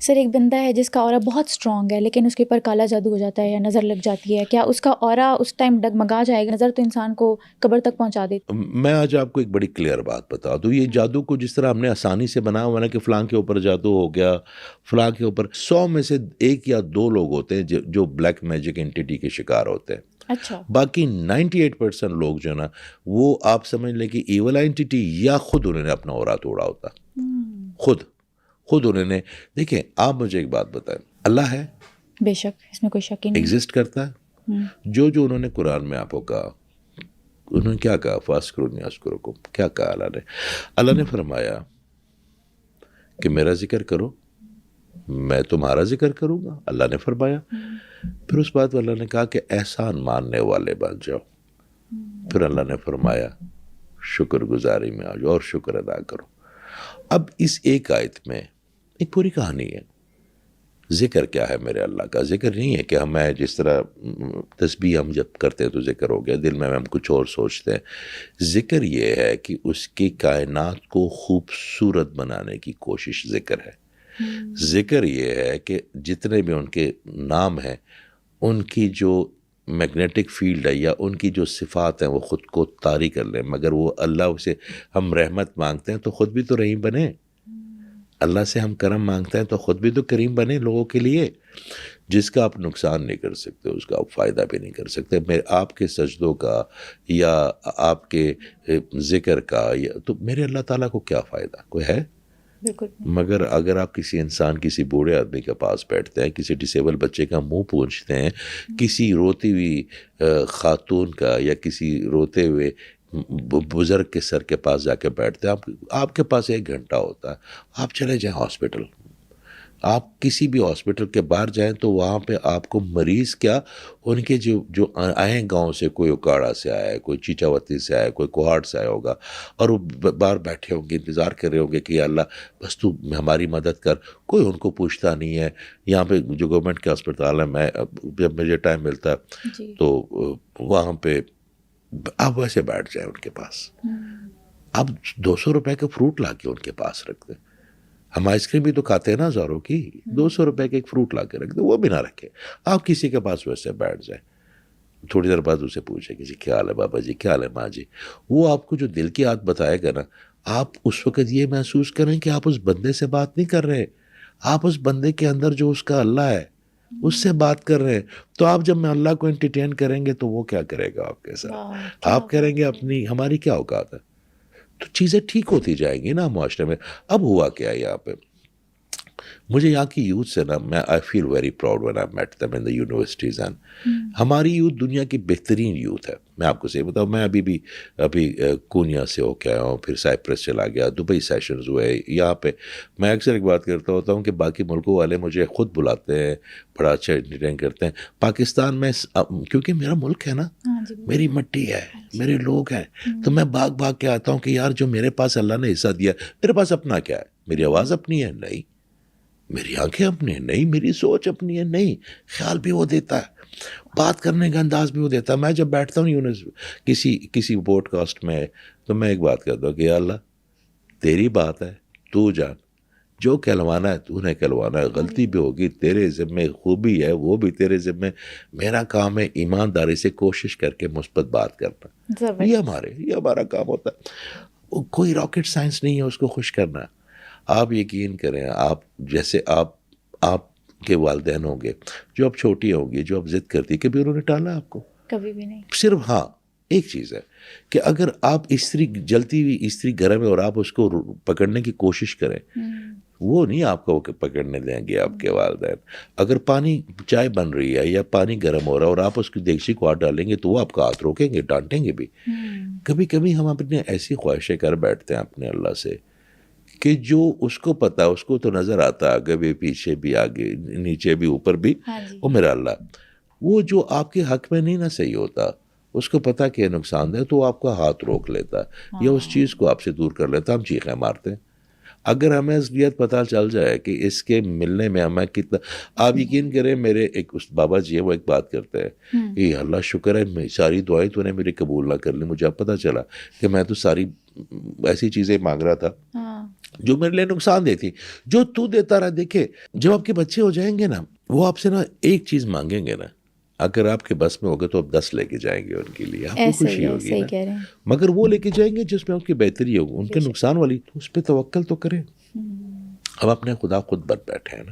سر ایک بندہ ہے جس کا اورا بہت اسٹرانگ ہے لیکن اس کے اوپر کالا جادو ہو جاتا ہے یا نظر لگ جاتی ہے، کیا اس کا اورا اس ٹائم ڈگمگا جائے گا؟ نظر تو انسان کو قبر تک پہنچا دیتی. میں آج آپ کو ایک بڑی کلیئر بات بتا دوں. یہ جادو کو جس طرح ہم نے آسانی سے بنا ہوا نا کہ فلاں کے اوپر جادو ہو گیا، فلاں کے اوپر، 100 میں سے 1 یا 2 لوگ ہوتے ہیں جو بلیک میجک انٹیٹی کے شکار ہوتے ہیں. اچھا. باقی 98% لوگ جو نا وہ آپ سمجھ لیں کہ ایول اینٹیٹی یا خود انہوں نے اپنا اورا توڑا ہوتا. خود انہوں نے. دیکھیں آپ مجھے ایک بات بتائیں، اللہ ہے، بے شک اس میں کوئی شک ہی نہیں. ایگزسٹ کرتا ہے. جو انہوں نے قرآن میں آپ کو کہا، انہوں نے کیا کہا؟ فاسکرونی اسکرکم. کیا کہا اللہ نے فرمایا کہ میرا ذکر کرو، میں تمہارا ذکر کروں گا. اللہ نے فرمایا. پھر اس بات اللہ نے کہا کہ احسان ماننے والے بن جاؤ. پھر اللہ نے فرمایا شکر گزاری میں آ جاؤ اور شکر ادا کرو. اب اس ایک آیت میں ایک پوری کہانی ہے. ذکر کیا ہے میرے اللہ کا؟ ذکر نہیں ہے کہ ہمیں جس طرح تسبیح ہم جب کرتے ہیں تو ذکر ہو گیا، دل میں ہم کچھ اور سوچتے ہیں. ذکر یہ ہے کہ اس کی کائنات کو خوبصورت بنانے کی کوشش ذکر ہے. ذکر یہ ہے کہ جتنے بھی ان کے نام ہیں، ان کی جو میگنیٹک فیلڈ ہے یا ان کی جو صفات ہیں وہ خود کو طاری کر لیں. مگر وہ اللہ سے ہم رحمت مانگتے ہیں تو خود بھی تو رحیم بنے. اللہ سے ہم کرم مانگتے ہیں تو خود بھی تو کریم بنے لوگوں کے لیے. جس کا آپ نقصان نہیں کر سکتے اس کا آپ فائدہ بھی نہیں کر سکتے. آپ کے سجدوں کا یا آپ کے ذکر کا تو میرے اللہ تعالیٰ کو کیا فائدہ؟ کوئی ہے؟ بالکل. مگر اگر آپ کسی انسان، کسی بوڑھے آدمی کے پاس بیٹھتے ہیں، کسی ڈسیبل بچے کا منہ پونچھتے ہیں، کسی روتی ہوئی خاتون کا یا کسی روتے ہوئے بزرگ کے سر کے پاس جا کے بیٹھتے ہیں، آپ کے پاس 1 گھنٹہ ہوتا ہے، آپ چلے جائیں ہاسپٹل. آپ کسی بھی ہاسپٹل کے باہر جائیں تو وہاں پہ آپ کو مریض کیا، ان کے جو آئے گاؤں سے، کوئی اکاڑا سے آیا ہے، کوئی چیچاوتی سے آیا ہے، کوئی کوہاٹ سے آیا ہوگا، اور وہ باہر بیٹھے ہوں گے، انتظار کر رہے ہوں گے کہ یا اللہ بس تو ہماری مدد کر. کوئی ان کو پوچھتا نہیں ہے. یہاں پہ جو گورنمنٹ کے ہسپتال ہیں، میں جب مجھے ٹائم ملتا ہے تو وہاں پہ آپ ویسے بیٹھ جائیں ان کے پاس. آپ 200 روپے کا فروٹ لا کے ان کے پاس رکھ دیں. ہم آئس کریم بھی تو کھاتے ہیں نا ہزاروں کی، 200 روپے کا ایک فروٹ لا کے رکھ دیں، وہ بھی نہ رکھے. آپ کسی کے پاس ویسے بیٹھ جائیں، تھوڑی دیر بعد اسے پوچھیں کہ جی کیا حال ہے بابا جی، کیا حال ہے ماں جی. وہ آپ کو جو دل کی بات بتائے گا نا، آپ اس وقت یہ محسوس کریں کہ آپ اس بندے سے بات نہیں کر رہے، آپ اس بندے کے اندر جو اس کا اللہ ہے اس سے بات کر رہے ہیں. تو آپ جب میں اللہ کو انٹرٹین کریں گے تو وہ کیا کرے گا آپ کے ساتھ؟ آپ کریں گے ہماری کیا اوقات ہے. تو چیزیں ٹھیک ہوتی جائیں گی نا معاشرے میں. اب ہوا کیا یہاں پہ، مجھے یہاں کی یوتھ سے نا میں I feel very proud when I met them in the universities. And ہماری یوتھ دنیا کی بہترین یوتھ ہے. میں آپ کو صحیح بتاؤں، میں ابھی کونیا سے ہو کے آیا ہوں، پھر سائپرس چلا گیا، دبئی سیشنز ہوئے. یہاں پہ میں اکثر ایک بات کرتا ہوتا ہوں کہ باقی ملکوں والے مجھے خود بلاتے ہیں، بڑا اچھا انٹرٹین کرتے ہیں. پاکستان میں کیونکہ میرا ملک ہے نا، میری مٹی ہے، میرے لوگ ہیں، تو میں بھاگ کے آتا ہوں کہ یار جو میرے پاس اللہ نے حصہ دیا، میرے پاس اپنا کیا ہے؟ میری آواز اپنی ہے؟ نہیں. میری آنکھیں اپنی ہیں؟ نہیں. میری سوچ اپنی ہے؟ نہیں. خیال بھی وہ دیتا ہے، بات کرنے کا انداز بھی وہ دیتا ہے. میں جب بیٹھتا ہوں کسی پوڈ کاسٹ میں تو میں ایک بات کرتا ہوں کہ یا اللہ تیری بات ہے، تو جان، جو کہلوانا ہے تو نے کہلوانا ہے. غلطی بھی ہوگی تیرے ذمے، خوبی ہے وہ بھی تیرے ذمے. میرا کام ہے ایمانداری سے کوشش کر کے مثبت بات کرنا. یہ ہمارا کام ہوتا ہے. کوئی راکٹ سائنس نہیں ہے اس کو خوش کرنا. آپ یقین کریں، آپ جیسے آپ کے والدین ہوں گے، جو اب چھوٹی ہوں گی، جو اب ضد کرتی، کبھی انہوں نے ٹالا آپ کو؟ کبھی بھی نہیں. صرف ہاں ایک چیز ہے کہ اگر آپ استری جلتی ہوئی استری گرم ہے اور آپ اس کو پکڑنے کی کوشش کریں، وہ نہیں آپ کو پکڑنے دیں گے آپ کے والدین. اگر چائے بن رہی ہے یا پانی گرم ہو رہا ہے اور آپ اس کی دیگچی کو ہاتھ ڈالیں گے تو وہ آپ کا ہاتھ روکیں گے، ڈانٹیں گے بھی. کبھی کبھی ہم اپنے ایسی خواہشیں کر بیٹھتے ہیں اپنے اللہ سے کہ جو اس کو پتا، اس کو تو نظر آتا آگے بھی پیچھے بھی، آگے نیچے بھی اوپر بھی. وہ میرا اللہ، وہ جو آپ کے حق میں نہیں نہ صحیح ہوتا، اس کو پتا کہ نقصان دہ، تو آپ کا ہاتھ روک لیتا ہے یا اس چیز کو آپ سے دور کر لیتا. ہم چیخیں مارتے ہیں. اگر ہمیں اصلیت پتہ چل جائے کہ اس کے ملنے میں ہمیں کتنا، آپ یقین کریں میرے ایک بابا جی ہیں، وہ ایک بات کرتے ہیں کہ اللہ شکر ہے ساری دعائیں تو نے میری قبول نہ کر لی. مجھے اب پتہ چلا کہ میں تو ساری ایسی چیزیں مانگ رہا تھا جو میرے لیے نقصان دہ تھی، جو تو دیتا رہا. دیکھے جب آپ کے بچے ہو جائیں گے نا، وہ آپ سے نا ایک چیز مانگیں گے نا، اگر آپ کے بس میں ہوگا تو آپ 10 لے کے جائیں گے ان کے لیے، آپ کو ایسے خوشی ہی ہے، ہوگی صحیح نا. کہہ رہے ہیں. مگر وہ لے کے جائیں گے جس میں ان کی بہتری ہوگی، ان کے بے شک. نقصان والی تو اس پہ توکل تو کریں. اب اپنے خدا خود بن بیٹھے ہیں نا.